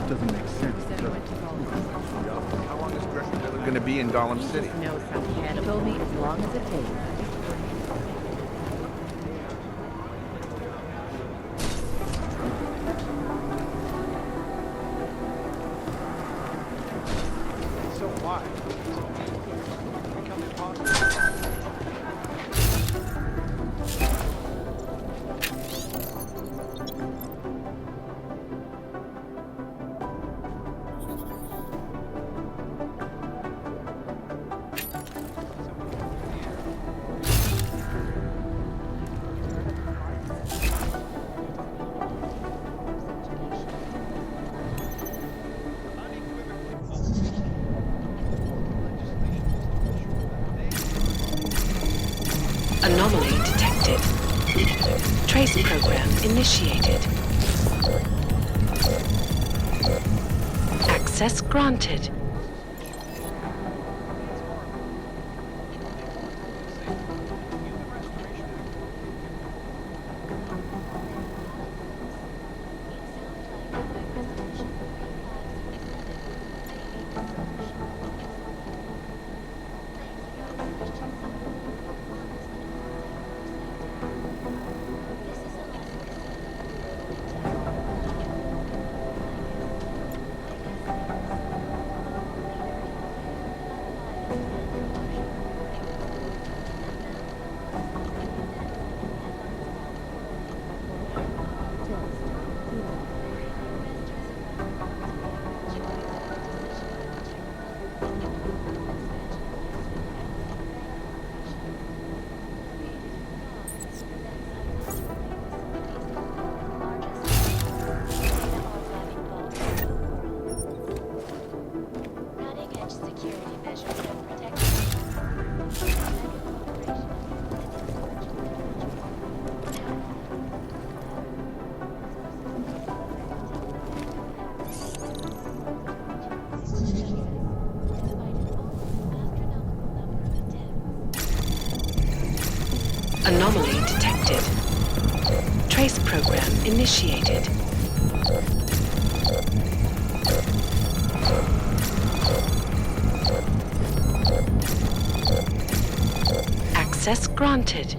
Doesn't make sense. How long is Gresham going to be in Gollum City? No, some cat told me as long as it takes. So why? Become impossible. Anomaly detected. Trace program initiated. Access granted. Anomaly detected. Trace program initiated. Access granted.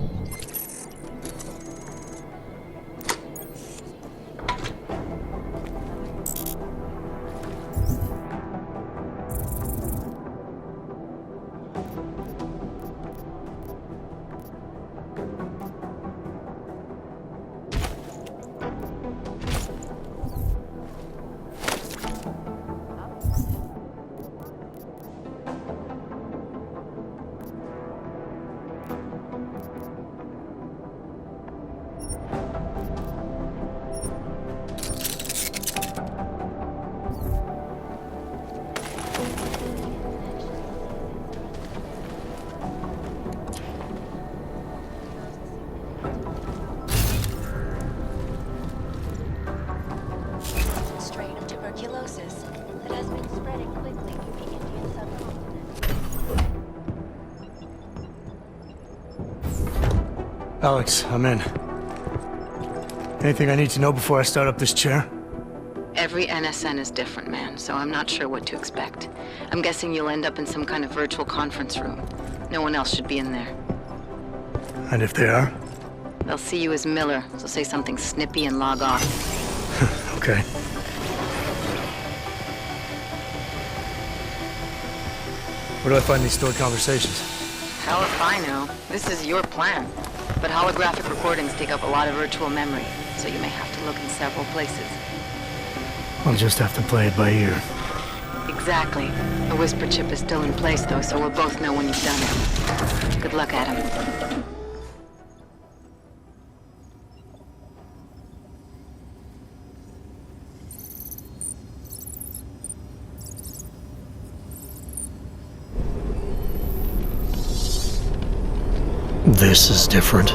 Strain of tuberculosis that has been spreading quickly through the Indian subcontinent. Alex, I'm in. Anything I need to know before I start up this chair? Every NSN is different, man, so I'm not sure what to expect. I'm guessing you'll end up in some kind of virtual conference room. No one else should be in there. And if they are? They'll see you as Miller, so say something snippy and log off. Okay. Where do I find these stored conversations? Hell if I know. This is your plan. But holographic recordings take up a lot of virtual memory, so you may have to look in several places. I'll just have to play it by ear. Exactly. The whisper chip is still in place, though, so we'll both know when you've done it. Good luck, Adam. This is different.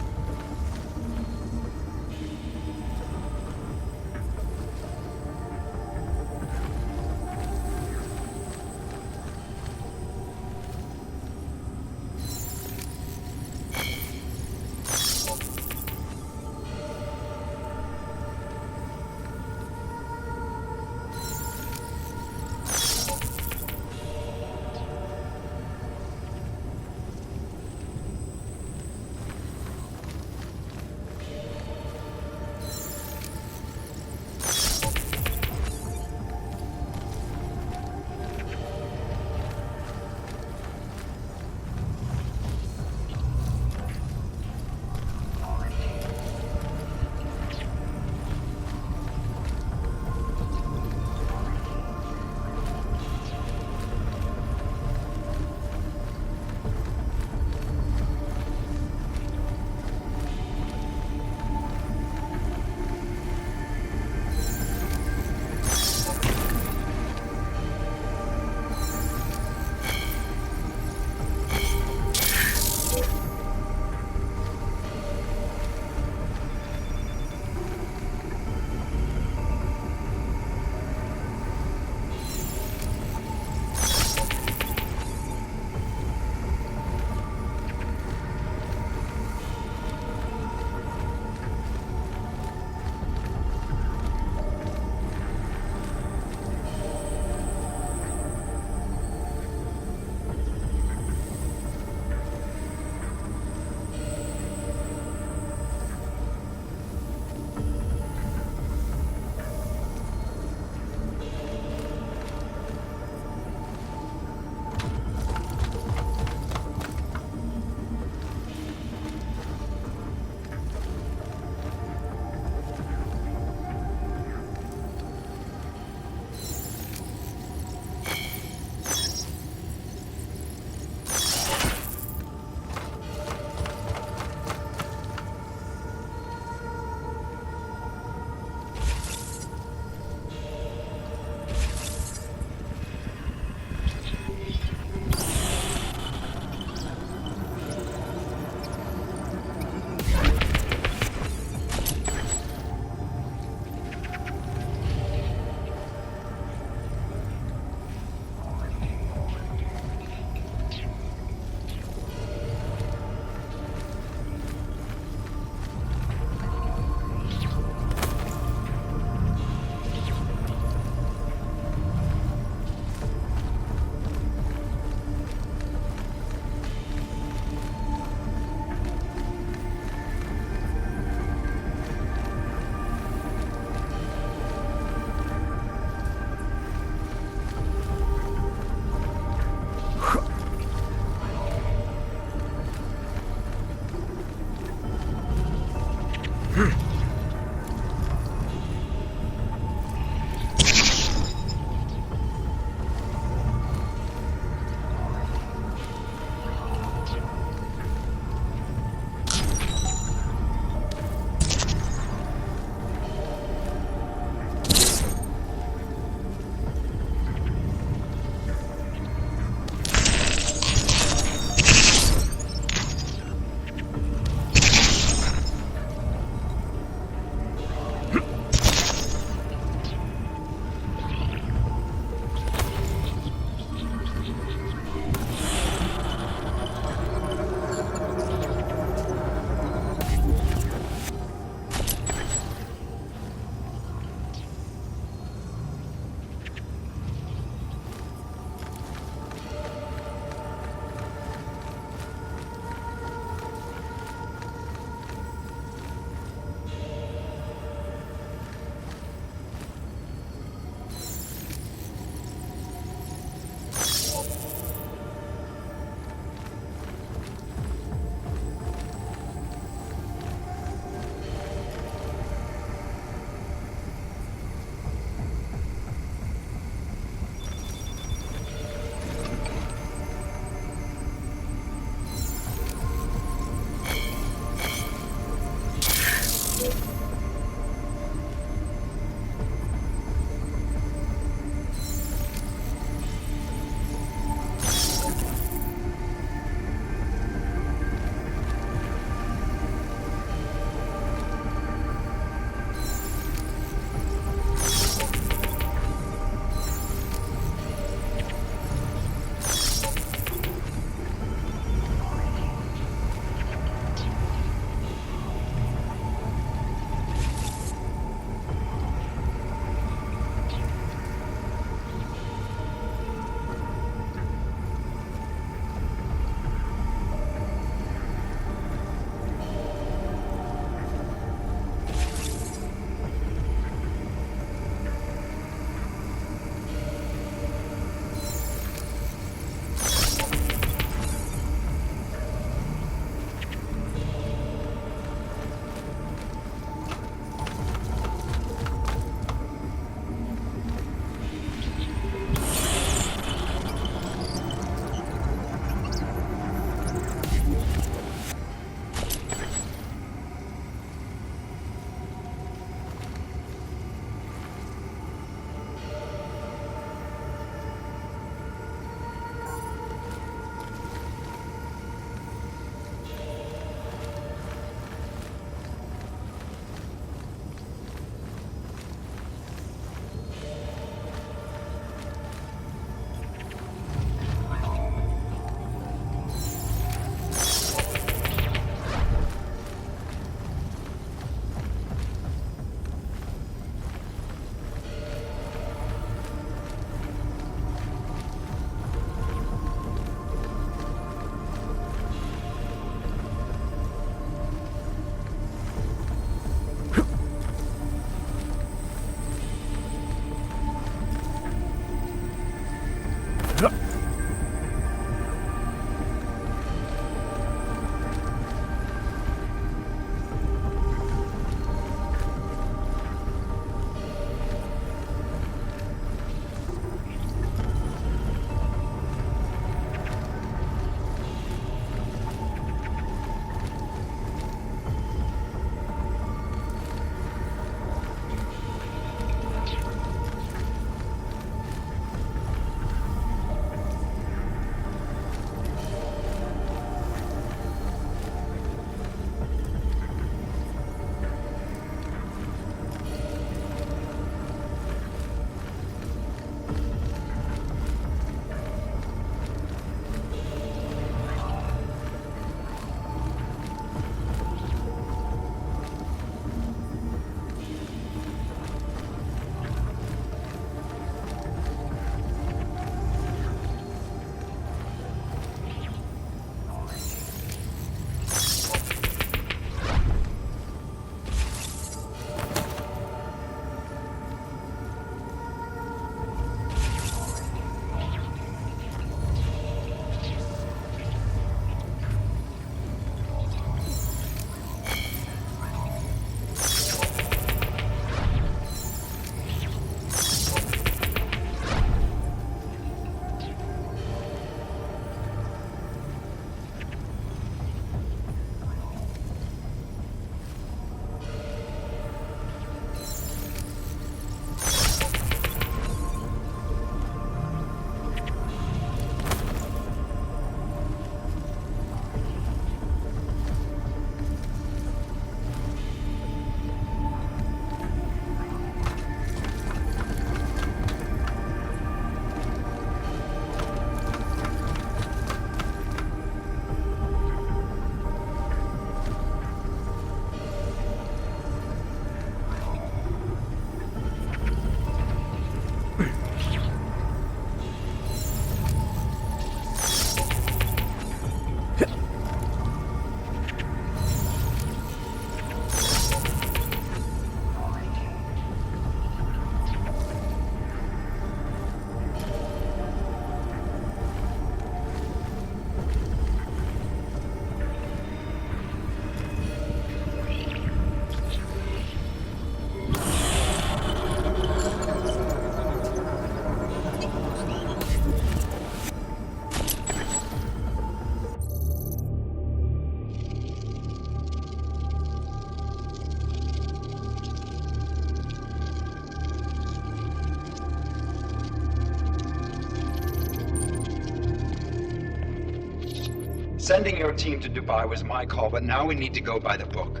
Sending your team to Dubai was my call, but now we need to go by the book.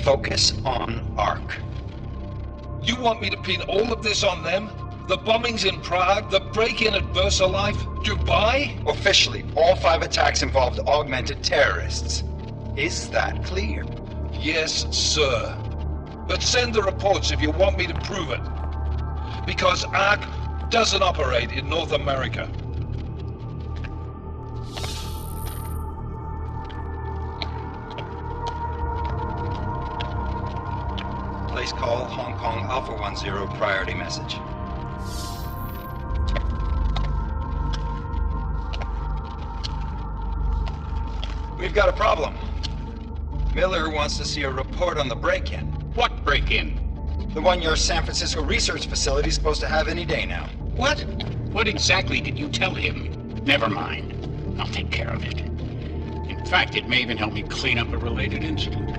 Focus on ARC. You want me to pin all of this on them? The bombings in Prague, the break-in at VersaLife, Dubai? Officially, all 5 attacks involved augmented terrorists. Is that clear? Yes, sir. But send the reports if you want me to prove it. Because ARC doesn't operate in North America. Place call Hong Kong Alpha 10 priority message. We've got a problem. Miller wants to see a report on the break-in. What break-in? The one your San Francisco research facility is supposed to have any day now. What? What exactly did you tell him? Never mind. I'll take care of it. In fact, it may even help me clean up a related incident.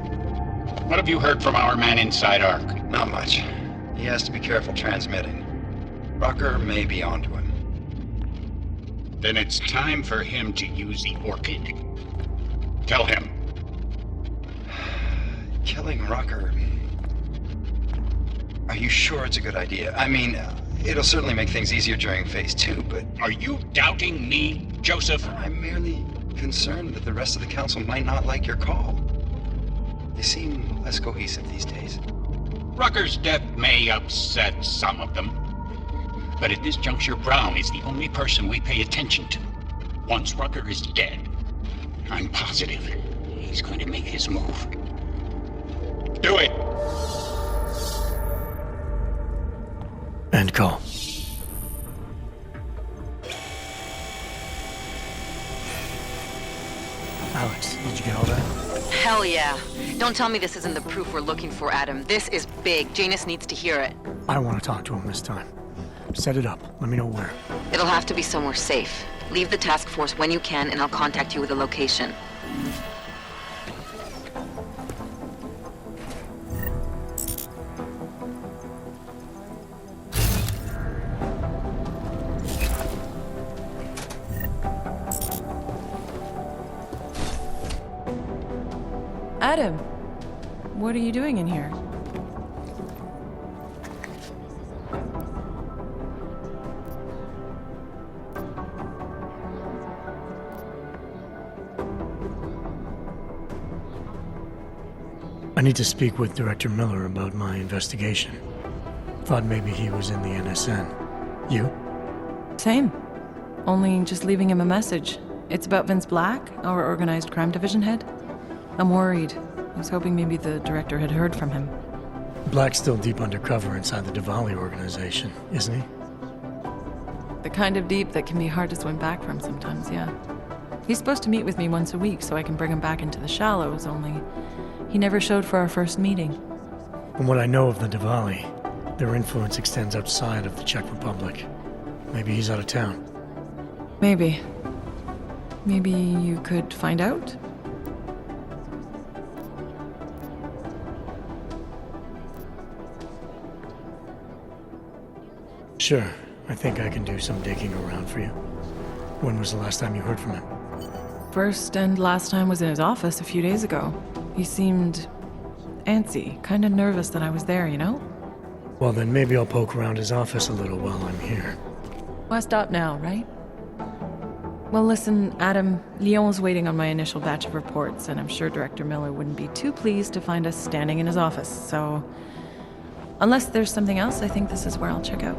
What have you heard from our man inside ARC? Not much. He has to be careful transmitting. Rucker may be onto him. Then it's time for him to use the Orchid. Tell him. Killing Rucker. Are you sure it's a good idea? I mean, it'll certainly make things easier during Phase 2, but... Are you doubting me, Joseph? I'm merely concerned that the rest of the council might not like your call. They seem less cohesive these days. Rucker's death may upset some of them. But at this juncture, Brown is the only person we pay attention to. Once Rucker is dead, I'm positive he's going to make his move. Do it! End call. Alex, did you get all that? Hell yeah. Don't tell me this isn't the proof we're looking for, Adam. This is big. Janus needs to hear it. I want to talk to him this time. Set it up. Let me know where. It'll have to be somewhere safe. Leave the task force when you can, and I'll contact you with a location. Adam, what are you doing in here? I need to speak with Director Miller about my investigation. Thought maybe he was in the NSN. You? Same. Only just leaving him a message. It's about Vince Black, our organized crime division head. I'm worried. I was hoping maybe the director had heard from him. Black's still deep undercover inside the Diwali organization, isn't he? The kind of deep that can be hard to swim back from sometimes, yeah. He's supposed to meet with me once a week so I can bring him back into the shallows, only he never showed for our first meeting. From what I know of the Diwali, their influence extends outside of the Czech Republic. Maybe he's out of town. Maybe. Maybe you could find out? Sure. I think I can do some digging around for you. When was the last time you heard from him? First and last time was in his office a few days ago. He seemed antsy, kind of nervous that I was there, you know? Well, then maybe I'll poke around his office a little while I'm here. Why stop now, right? Well, listen, Adam, Lyon's waiting on my initial batch of reports, and I'm sure Director Miller wouldn't be too pleased to find us standing in his office, so unless there's something else, I think this is where I'll check out.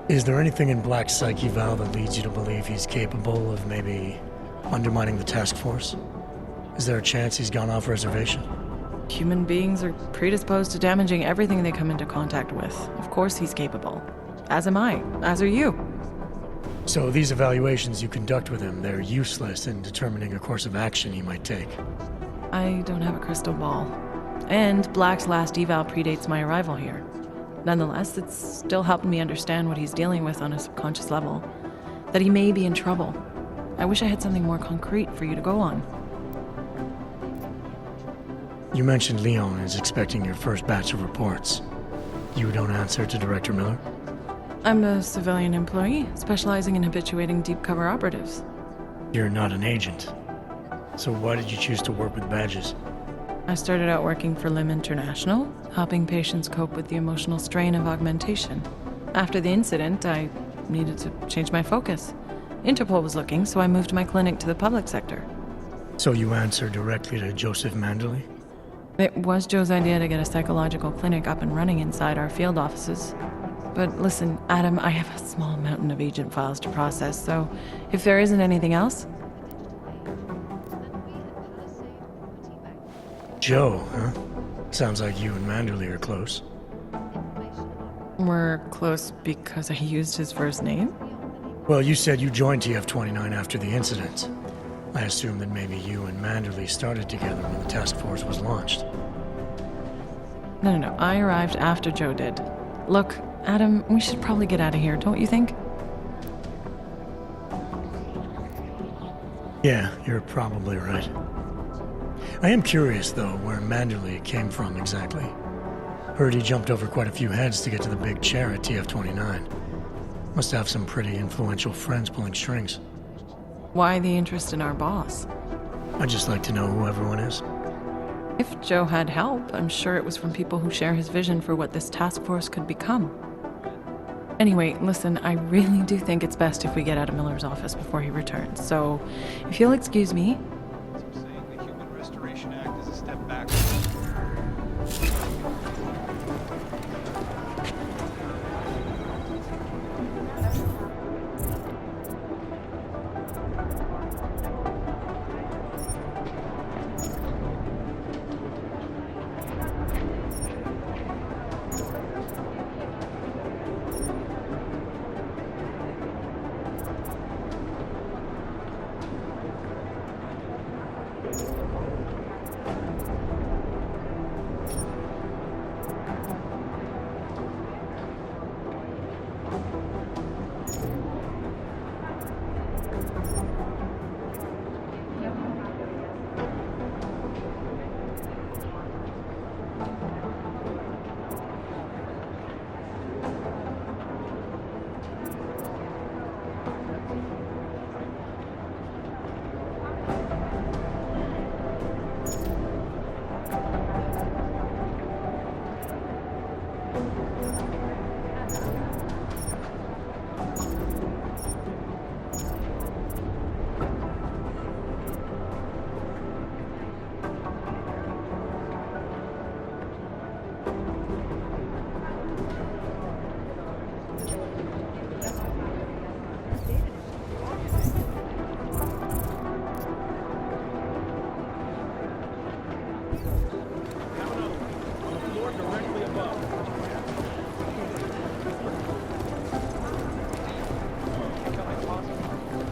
Is there anything in Black's psyche, Val, that leads you to believe he's capable of maybe undermining the task force? Is there a chance he's gone off reservation? Human beings are predisposed to damaging everything they come into contact with. Of course he's capable. As am I. As are you. So these evaluations you conduct with him, they're useless in determining a course of action he might take. I don't have a crystal ball. And Black's last eval predates my arrival here. Nonetheless, it's still helping me understand what he's dealing with on a subconscious level. That he may be in trouble. I wish I had something more concrete for you to go on. You mentioned Leon is expecting your first batch of reports. You don't answer to Director Miller? I'm a civilian employee, specializing in habituating deep cover operatives. You're not an agent. So why did you choose to work with badges? I started out working for LIM International, helping patients cope with the emotional strain of augmentation. After the incident, I needed to change my focus. Interpol was looking, so I moved my clinic to the public sector. So you answer directly to Joseph Manderley? It was Joe's idea to get a psychological clinic up and running inside our field offices. But listen, Adam, I have a small mountain of agent files to process, so if there isn't anything else... Joe, huh? Sounds like you and Manderley are close. We're close because I used his first name? Well, you said you joined TF-29 after the incident. I assume that maybe you and Manderley started together when the task force was launched. No. I arrived after Joe did. Look, Adam, we should probably get out of here, don't you think? Yeah, you're probably right. I am curious, though, where Manderley came from exactly. Heard he jumped over quite a few heads to get to the big chair at TF-29. Must have some pretty influential friends pulling strings. Why the interest in our boss? I'd just like to know who everyone is. If Joe had help, I'm sure it was from people who share his vision for what this task force could become. Anyway, listen, I really do think it's best if we get out of Miller's office before he returns. So, if you'll excuse me... Saying the Human Restoration Act is a step back.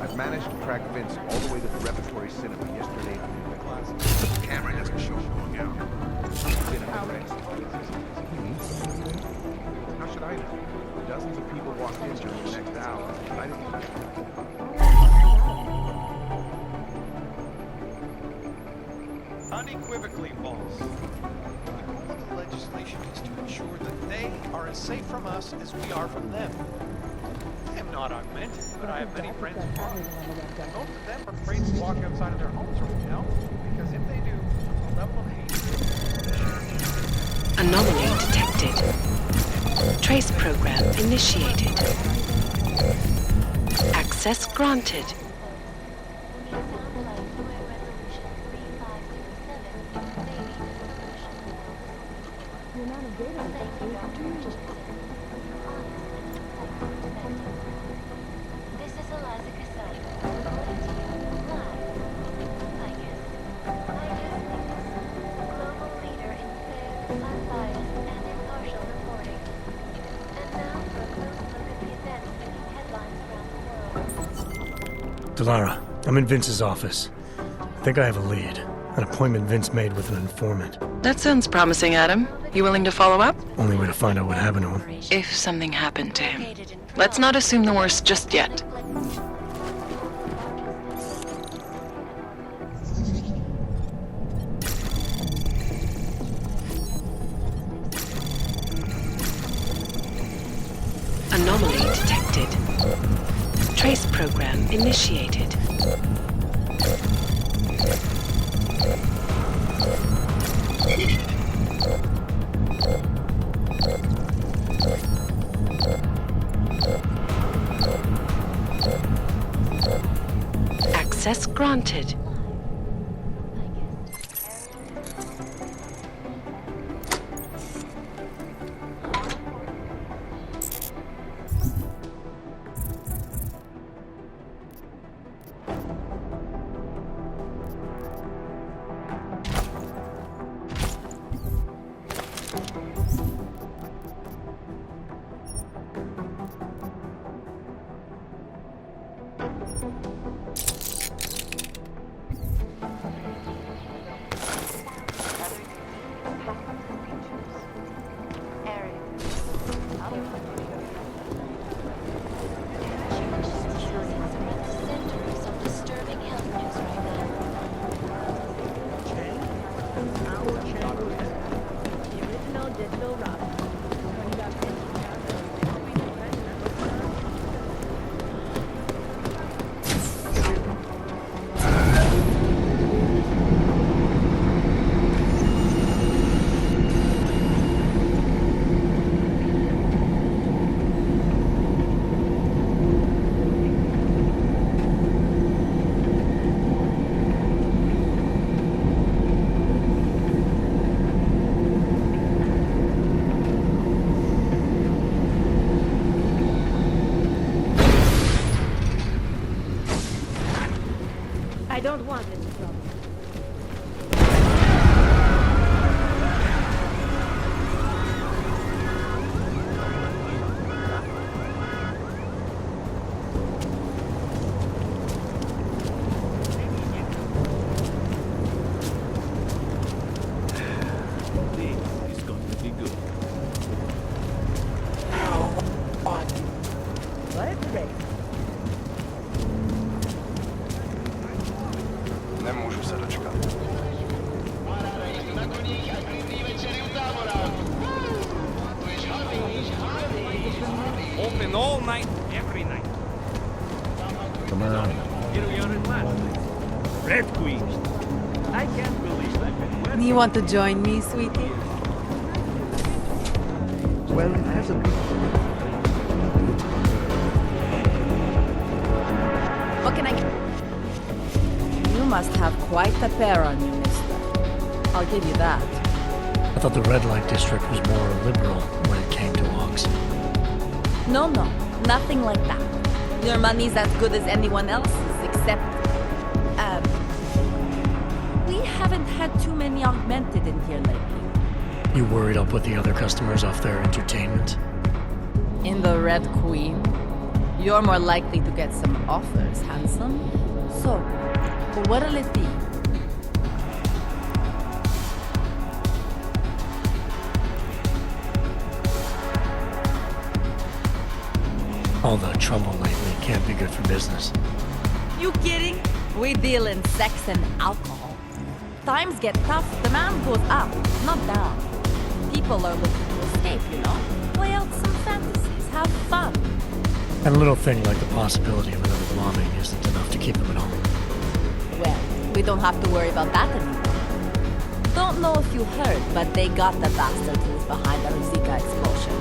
I've managed to track Vince all the way to the repertory cinema yesterday afternoon. The camera doesn't show him going out. He's been in the race. How should I know? Dozens of people walked in during the next hour. I didn't know. Unequivocally false. The legislation is to ensure that they are as safe from us as we are from them. I am not augmented, but I have many friends who are. And most of them are afraid to walk outside of their homes right now, because if they do, the level of hate... Anomaly detected. Trace program initiated. Access granted. Delara, I'm in Vince's office. I think I have a lead. An appointment Vince made with an informant. That sounds promising, Adam. You willing to follow up? Only way to find out what happened to him. If something happened to him. Let's not assume the worst just yet. Anomaly detected. Trace program initiated. Access granted. I don't want any trouble. This is going to be good. open all night, every night. Come on. Here we are at last. Red Queen. I can't believe that. You want to join me, sweetie? Well, it hasn't been. What can I get? You must have quite a pair on you, mister. I'll give you that. I thought the red light district was more liberal when it came to Ox. No, nothing like that. Your money's as good as anyone else's, except... we haven't had too many augmented in here lately. You worried I'll put the other customers off their entertainment? In the Red Queen, you're more likely to get some offers, handsome. So, what'll it be? All the trouble lately can't be good for business. You kidding? We deal in sex and alcohol. Times get tough, demand goes up, not down. People are looking to escape, you know? Play out some fantasies, have fun. And a little thing like the possibility of another bombing isn't enough to keep them at home. Well, we don't have to worry about that anymore. Don't know if you heard, but they got the bastard who was behind the Zika explosion.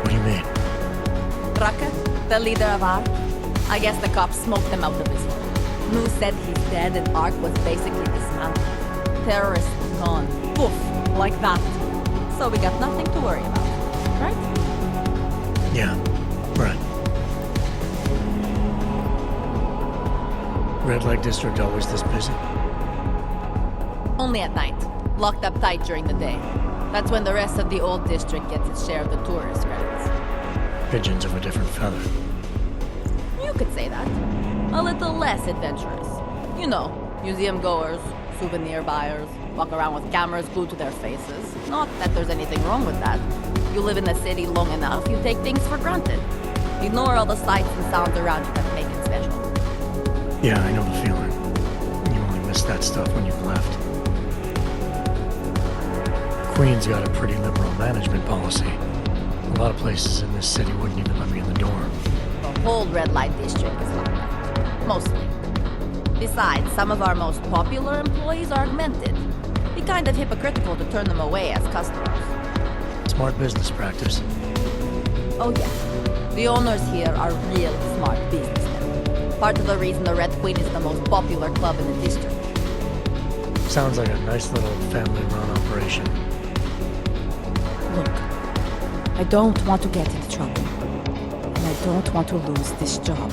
What do you mean? Raka, the leader of ARC. I guess the cops smoked him out of his home. Moo said he's dead and ARC was basically dismantled. Terrorists gone. Poof, like that. So we got nothing to worry about, right? Yeah, right. Red light district always this busy? Only at night. Locked up tight during the day. That's when the rest of the old district gets its share of the tourist credits. Pigeons of a different feather. You could say that. A little less adventurous. You know, museum goers, souvenir buyers, walk around with cameras glued to their faces. Not that there's anything wrong with that. You live in the city long enough, you take things for granted. Ignore all the sights and sounds around you that make it special. Yeah, I know the feeling. You only miss that stuff when you've left. Queen's got a pretty liberal management policy. A lot of places in this city wouldn't even let me in the door. The whole red light district is like that. Mostly. Besides, some of our most popular employees are augmented. Be kind of hypocritical to turn them away as customers. Smart business practice. Oh yeah. The owners here are real smart businessmen. Part of the reason the Red Queen is the most popular club in the district. Sounds like a nice little family-run operation. Look, I don't want to get into trouble. And I don't want to lose this job.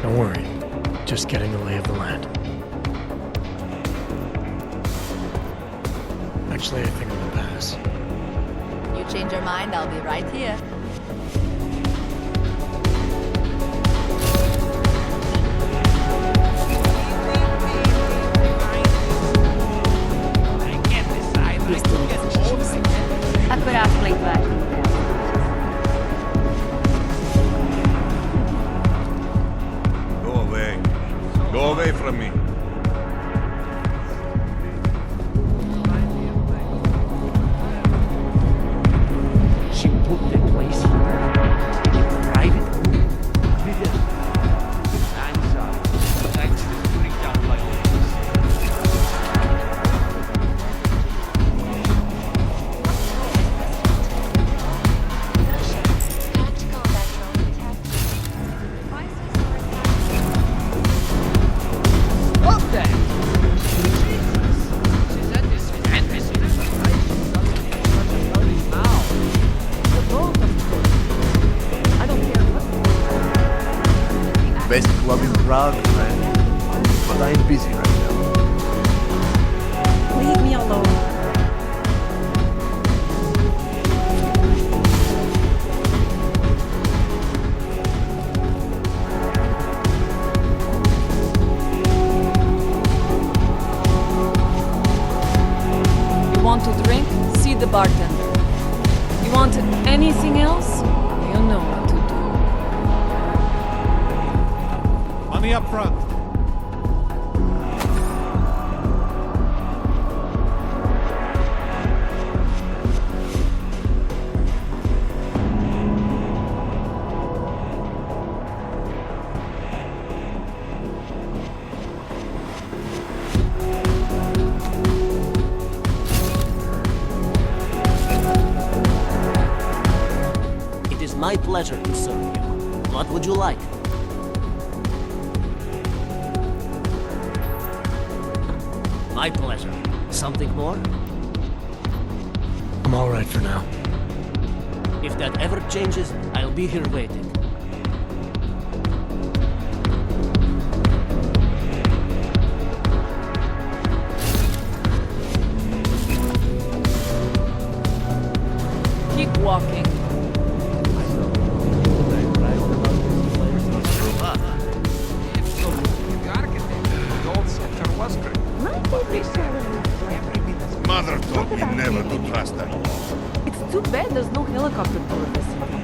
Don't worry. Just getting the lay of the land. Actually, I think I'm gonna pass. You change your mind, I'll be right here. I can't decide. I could get both. Accurately back. Go away. Go away from me. She put the place here. Private. I'm sorry. Thanks to putting down my What the? Jesus. She's at this fantasy. She's such a early mouth. The both of them. I don't care what. Best club in Prague, man. But I'm busy right now. Leave me alone. You want to drink? See the bartender. You want anything else? You know what to do. Money up front. my pleasure to serve you. What would you like? My pleasure. Something more? I'm all right for now. If that ever changes, I'll be here waiting. Keep walking. Mother told me never to trust anyone. It's too bad there's no helicopter tour this city.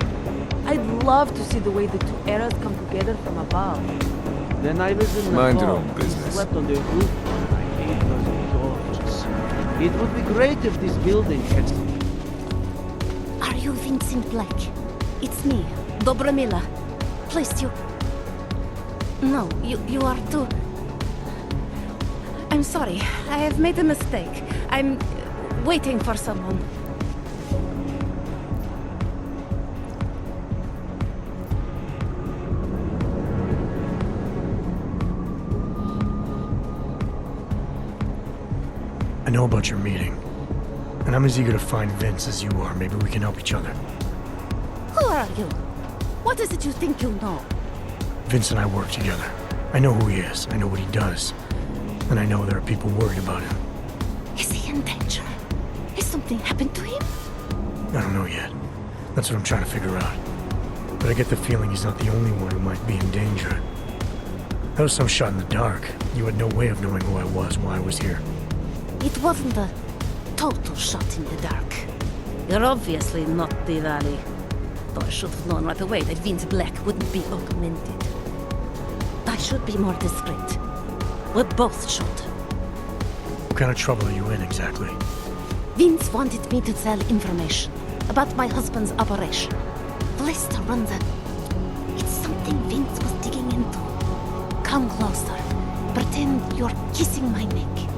I'd love to see the way the two eras come together from above. Then I was in the Mind your hall. own business. Slept on the roof. It was gorgeous. It would be great if this building had... Are you Vincent Black? It's me, Dobromila. Please, you... No, you are too... I'm sorry. I have made a mistake. I'm waiting for someone. I know about your meeting, and I'm as eager to find Vince as you are. Maybe we can help each other. Who are you? What is it you think you know? Vince and I work together. I know who he is. I know what he does. And I know there are people worried about him. Is he in danger? Has something happened to him? I don't know yet. That's what I'm trying to figure out. But I get the feeling he's not the only one who might be in danger. That was some shot in the dark. You had no way of knowing who I was while I was here. It wasn't a total shot in the dark. You're obviously not the Valley. Though I should have known right away that Vince Black wouldn't be augmented. I should be more discreet. We both should. What kind of trouble are you in exactly? Vince wanted me to tell information about my husband's operation. Lester runs a... It's something Vince was digging into. Come closer. Pretend you're kissing my neck.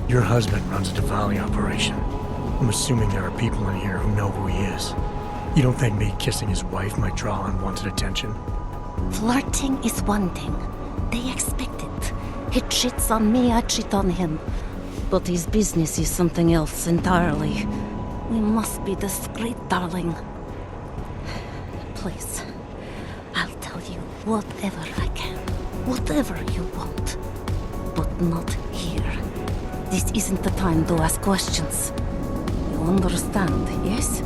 Your husband runs a Diwali operation. I'm assuming there are people in here who know who he is. You don't think me kissing his wife might draw unwanted attention? Flirting is one thing. They expect it. He cheats on me, I cheat on him. But his business is something else entirely. We must be discreet, darling. Please, I'll tell you whatever I can. Whatever you want. But not here. This isn't the time to ask questions. You understand, yes?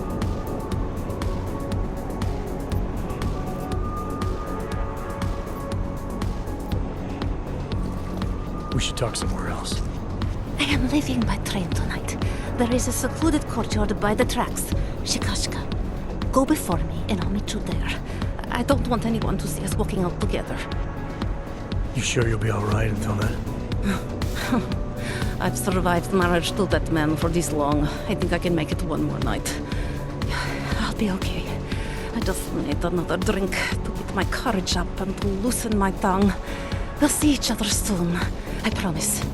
We should talk somewhere else. I am leaving by train tonight. There is a secluded courtyard by the tracks. Shikashka. Go before me and I'll meet you there. I don't want anyone to see us walking out together. You sure you'll be alright until then? I've survived marriage to that man for this long. I think I can make it one more night. I'll be okay. I just need another drink to get my courage up and to loosen my tongue. We'll see each other soon. I promise.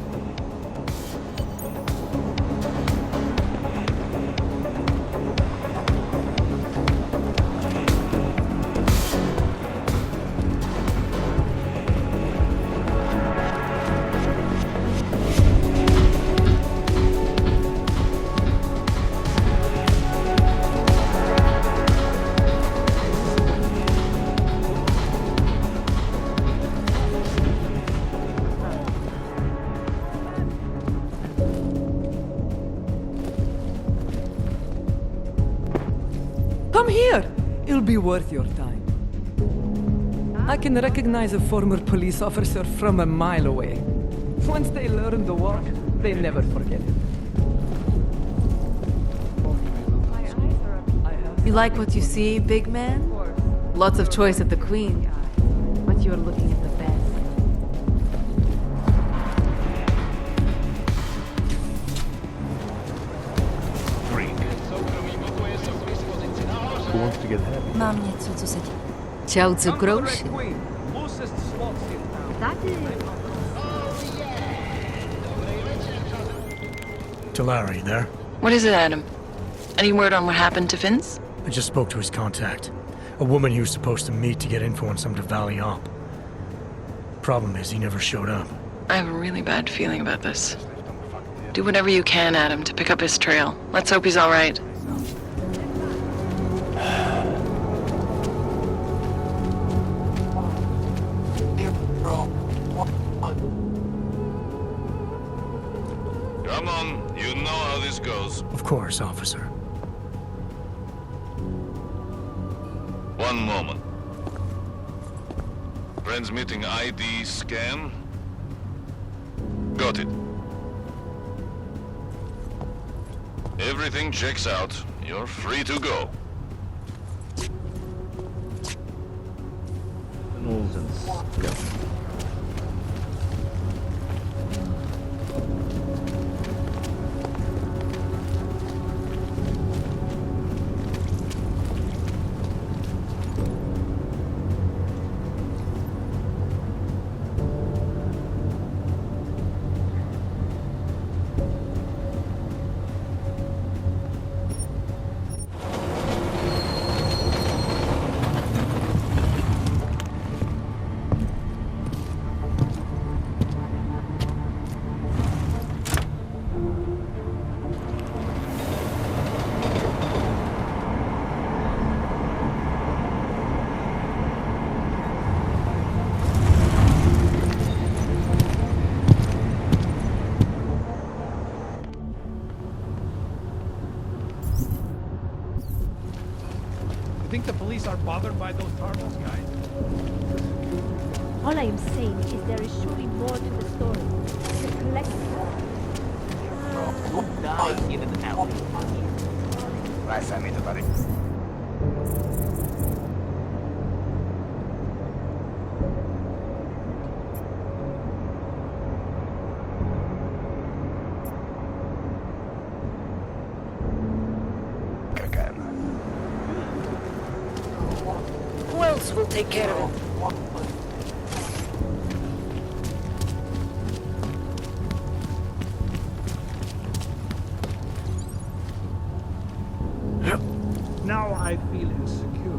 Come here! It'll be worth your time. I can recognize a former police officer from a mile away. Once they learn the work, they never forget it. You like what you see, big man? Lots of choice at the Queen. But you're looking at the best. Who wants to get happy? Mam nieco co se dzieje. Ciałcy groszy. Larry, there? What is it, Adam? Any word on what happened to Vince? I just spoke to his contact. A woman he was supposed to meet to get info on some Valley op. Problem is, he never showed up. I have a really bad feeling about this. Do whatever you can, Adam, to pick up his trail. Let's hope he's all right. Come on, you know how this goes. Of course, officer. One moment. Transmitting ID scan. Got it. Everything checks out. You're free to go. Tunnels and stuff. You think the police are bothered by those targets, guys? All I am saying is there is surely more to the story. The collective. Good die in an alley. Nice to meet you, buddy. Who else will take care of it? Now I feel insecure.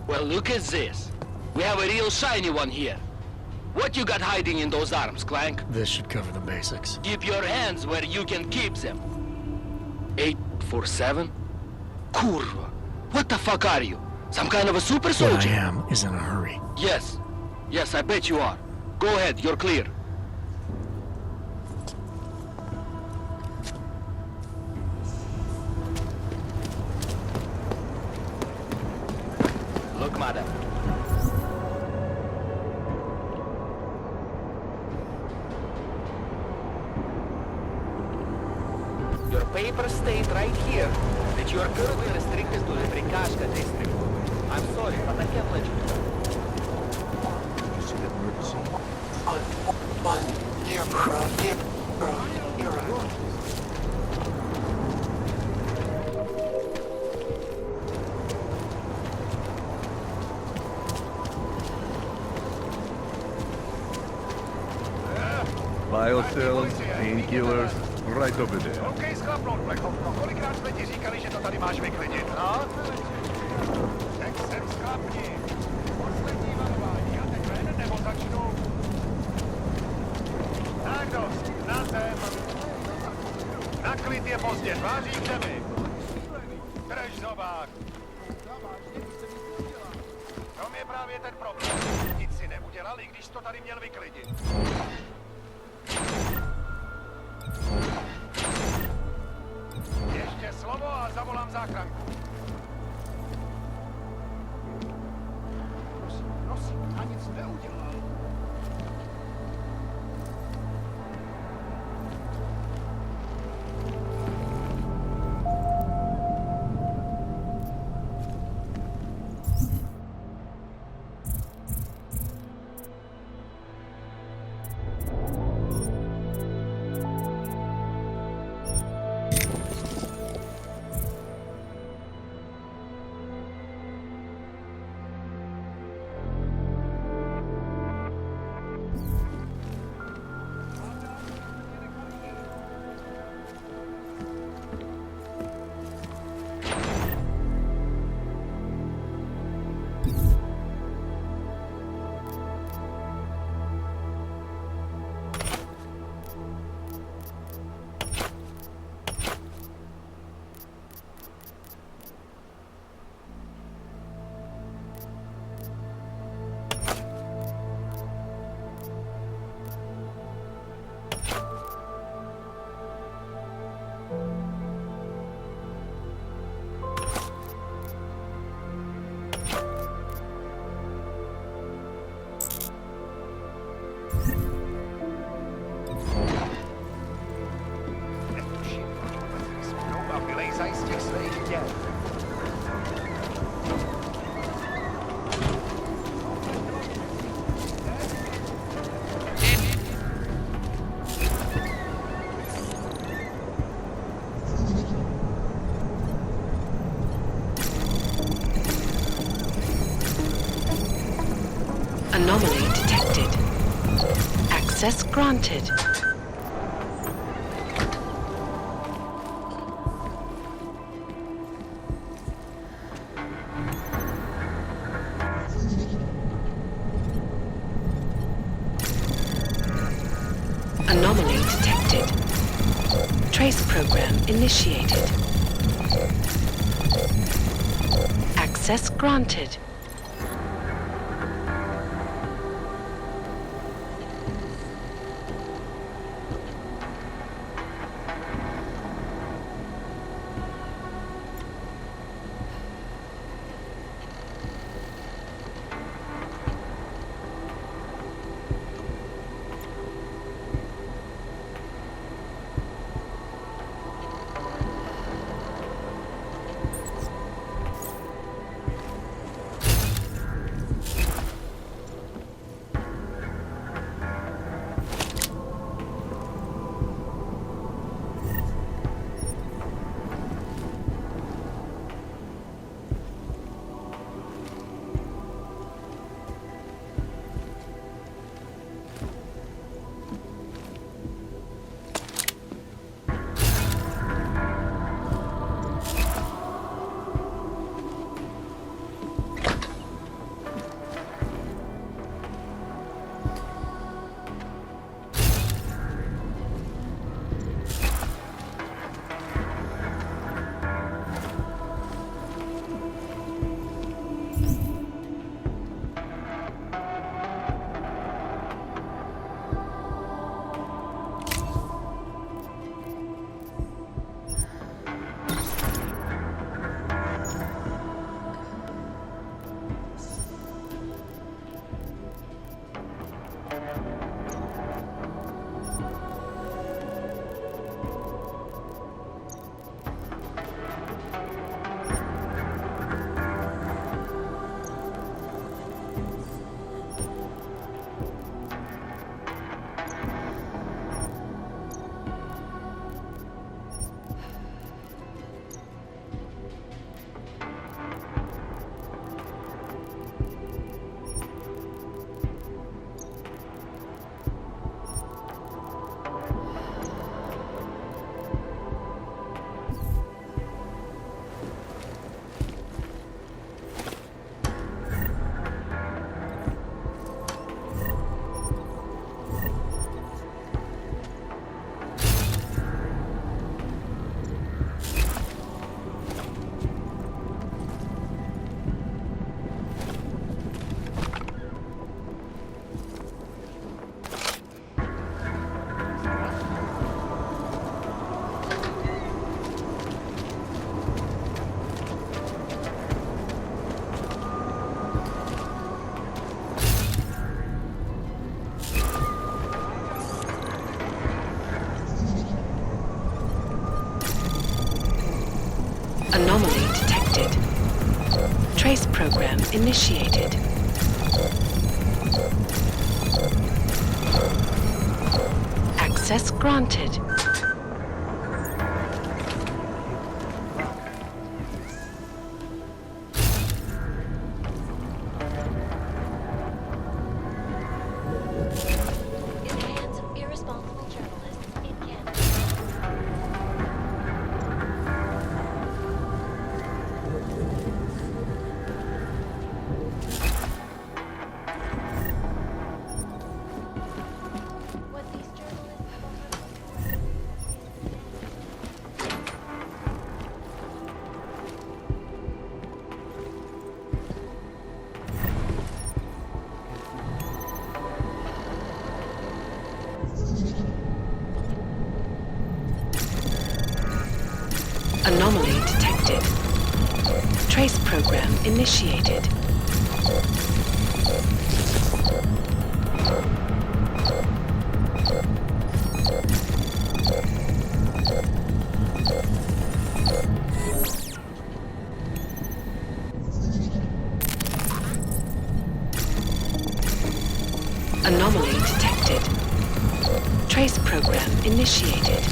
Well, look at this. We have a real shiny one here. What you got hiding in those arms, Clank? This should cover the basics. Keep your hands where you can keep them. 847? Kurva. What the fuck are you? Some kind of a super soldier? What I am is in a hurry. Yes. Yes, I bet you are. Go ahead, you're clear. Look, madam. Your papers state right here that you are currently restricted to the Brikashka district. I'm sorry, but I can't let you go. You see that emergency? Biocells, painkillers, right over there. OK, schlapnout, Blechovko. Kolikrát jsme ti říkali, že to tady máš vyklidit, no? Tak sem schlapni. Poslední varování. A teď ven, nebo začnu? Tak dost, na zem. Na klid je pozdě, tváří k zemi. Drž zobák. V tom je právě ten problém. Nic si neudělal, i když to tady měl vyklidit. Ještě slovo a zavolám záchranku. Prosím, já nic neudělal. Anomaly detected. Access granted. Anomaly detected. Trace program initiated. Access granted. Anomaly detected. Trace program initiated. Access granted. In the hands of irresponsible journalists in Canada. What these journalists Anomaly detected. Trace program initiated. Anomaly detected. Trace program initiated.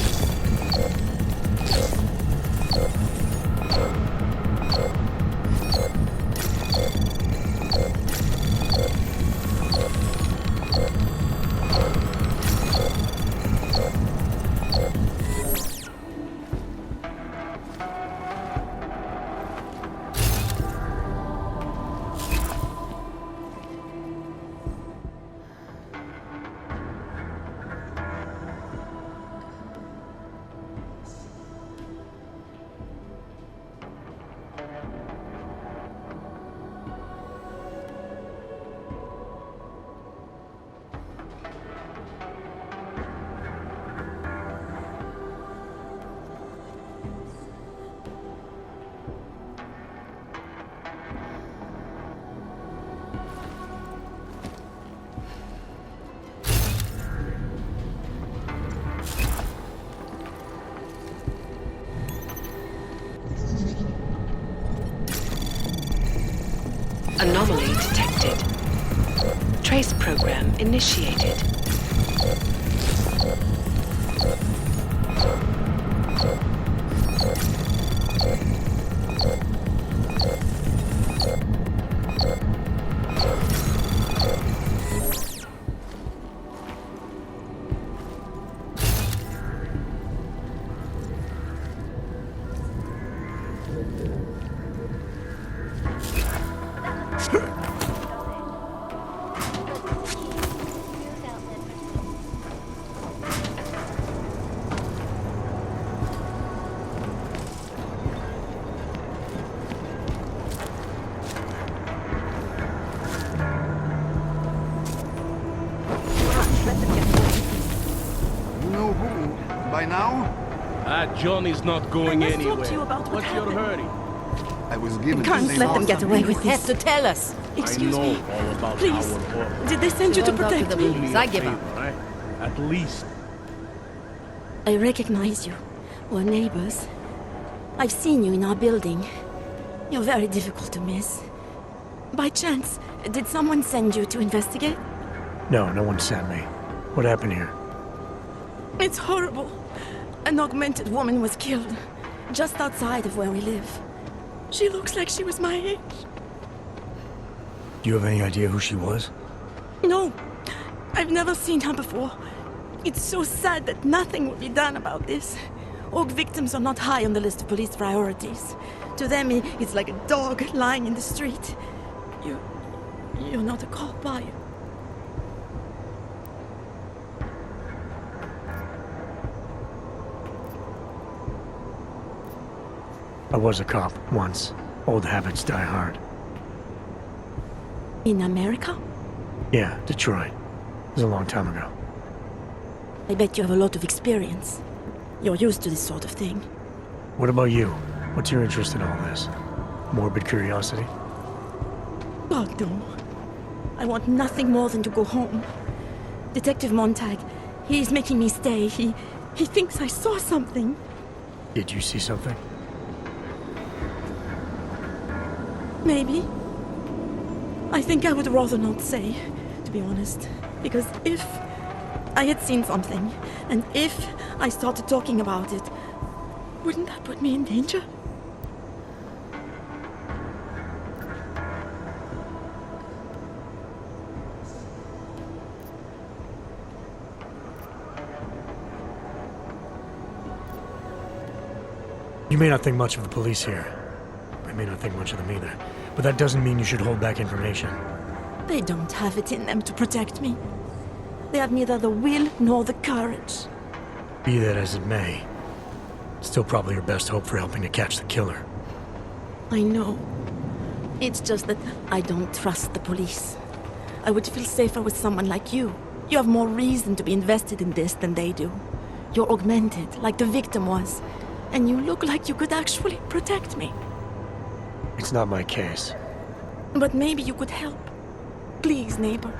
Trace program initiated. You know who, by now? Johnny's not going I must anywhere. talk to you about what What's your happened. hurry? I was given You the can't same let them order. get away with You have this. to tell us. Excuse I know me. all about Please. our work. Did they send you to protect me? Do me a I give up. favor, eh? At least. I recognize you. We're neighbors. I've seen you in our building. You're very difficult to miss. By chance, did someone send you to investigate? No, no one sent me. What happened here? It's horrible. An augmented woman was killed, just outside of where we live. She looks like she was my age. Do you have any idea who she was? No, I've never seen her before. It's so sad that nothing will be done about this. Org victims are not high on the list of police priorities. To them, it's like a dog lying in the street. You're not a cop, are you? I was a cop once. Old habits die hard. In America? Yeah, Detroit. It was a long time ago. I bet you have a lot of experience. You're used to this sort of thing. What about you? What's your interest in all this? Morbid curiosity? God, no. I want nothing more than to go home. Detective Montag, he's making me stay. He thinks I saw something. Did you see something? Maybe. I think I would rather not say, to be honest. Because if I had seen something, and if I started talking about it, wouldn't that put me in danger? You may not think much of the police here. I may not think much of them either. But that doesn't mean you should hold back information. They don't have it in them to protect me. They have neither the will nor the courage. Be that as it may, still probably your best hope for helping to catch the killer. I know. It's just that I don't trust the police. I would feel safer with someone like you. You have more reason to be invested in this than they do. You're augmented, like the victim was. And you look like you could actually protect me. It's not my case. But maybe you could help. Please, neighbor.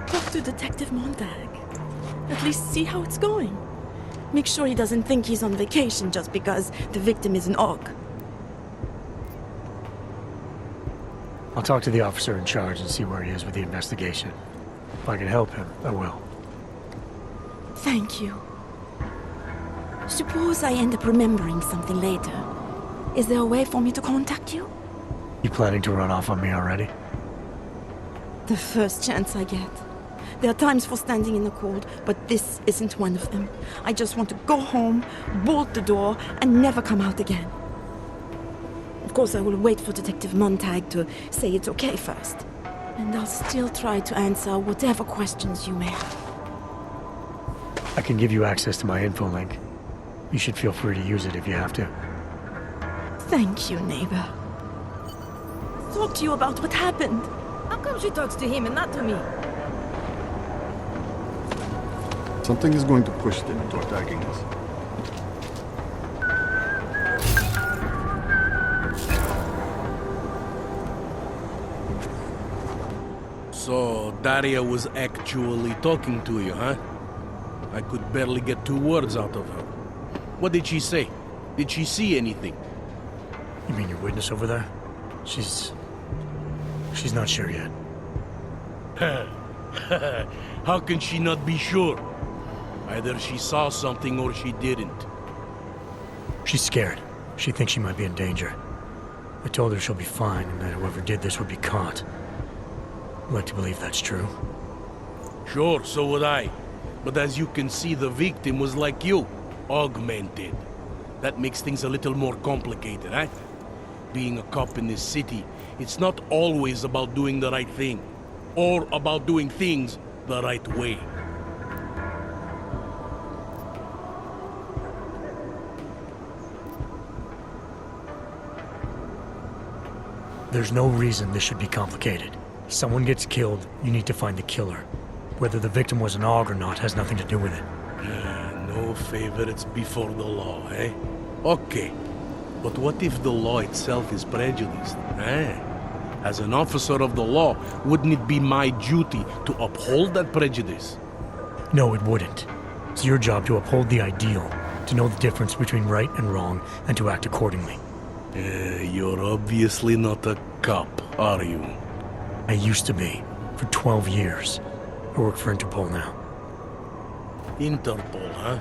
Talk to Detective Montag. At least see how it's going. Make sure he doesn't think he's on vacation just because the victim is an aug. I'll talk to the officer in charge and see where he is with the investigation. If I can help him, I will. Thank you. Suppose I end up remembering something later. Is there a way for me to contact you? You planning to run off on me already? The first chance I get. There are times for standing in the cold, but this isn't one of them. I just want to go home, bolt the door, and never come out again. Of course, I will wait for Detective Montag to say it's okay first. And I'll still try to answer whatever questions you may have. I can give you access to my info link. You should feel free to use it if you have to. Thank you, neighbor. Talk to you about what happened. How come she talks to him and not to me? Something is going to push them into attacking us. So, Daria was actually talking to you, huh? I could barely get 2 words out of her. What did she say? Did she see anything? You mean your witness over there? She's not sure yet. How can she not be sure? Either she saw something or she didn't. She's scared. She thinks she might be in danger. I told her she'll be fine and that whoever did this would be caught. I'd like to believe that's true. Sure, so would I. But as you can see, the victim was like you, augmented. That makes things a little more complicated, eh? Being a cop in this city, it's not always about doing the right thing, or about doing things the right way. There's no reason this should be complicated. Someone gets killed, you need to find the killer. Whether the victim was an AUG or not has nothing to do with it. No favorites before the law, eh? Okay. But what if the law itself is prejudiced, eh? As an officer of the law, wouldn't it be my duty to uphold that prejudice? No, it wouldn't. It's your job to uphold the ideal, to know the difference between right and wrong, and to act accordingly. You're obviously not a cop, are you? I used to be, for 12 years. I work for Interpol now. Interpol, huh?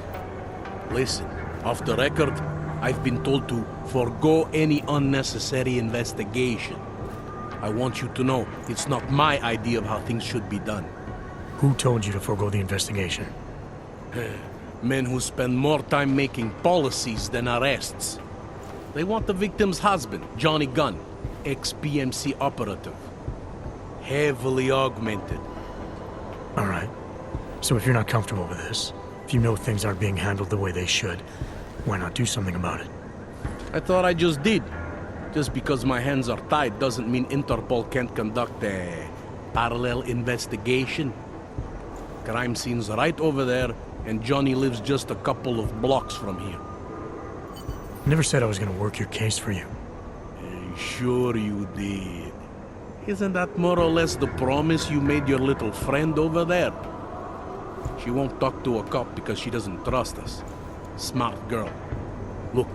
Listen, off the record, I've been told to forego any unnecessary investigation. I want you to know it's not my idea of how things should be done. Who told you to forego the investigation? Men who spend more time making policies than arrests. They want the victim's husband, Johnny Gunn, ex-PMC operative. Heavily augmented. All right. So if you're not comfortable with this, if you know things aren't being handled the way they should, why not do something about it? I thought I just did. Just because my hands are tied doesn't mean Interpol can't conduct a parallel investigation. Crime scene's right over there, and Johnny lives just a couple of blocks from here. I never said I was gonna work your case for you. Sure you did. Isn't that more or less the promise you made your little friend over there? She won't talk to a cop because she doesn't trust us. Smart girl. Look,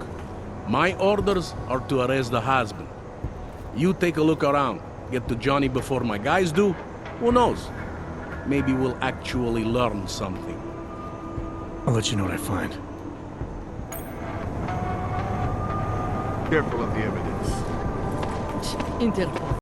my orders are to arrest the husband. You take a look around. Get to Johnny before my guys do. Who knows? Maybe we'll actually learn something. I'll let you know what I find. Careful of the evidence. Interpol.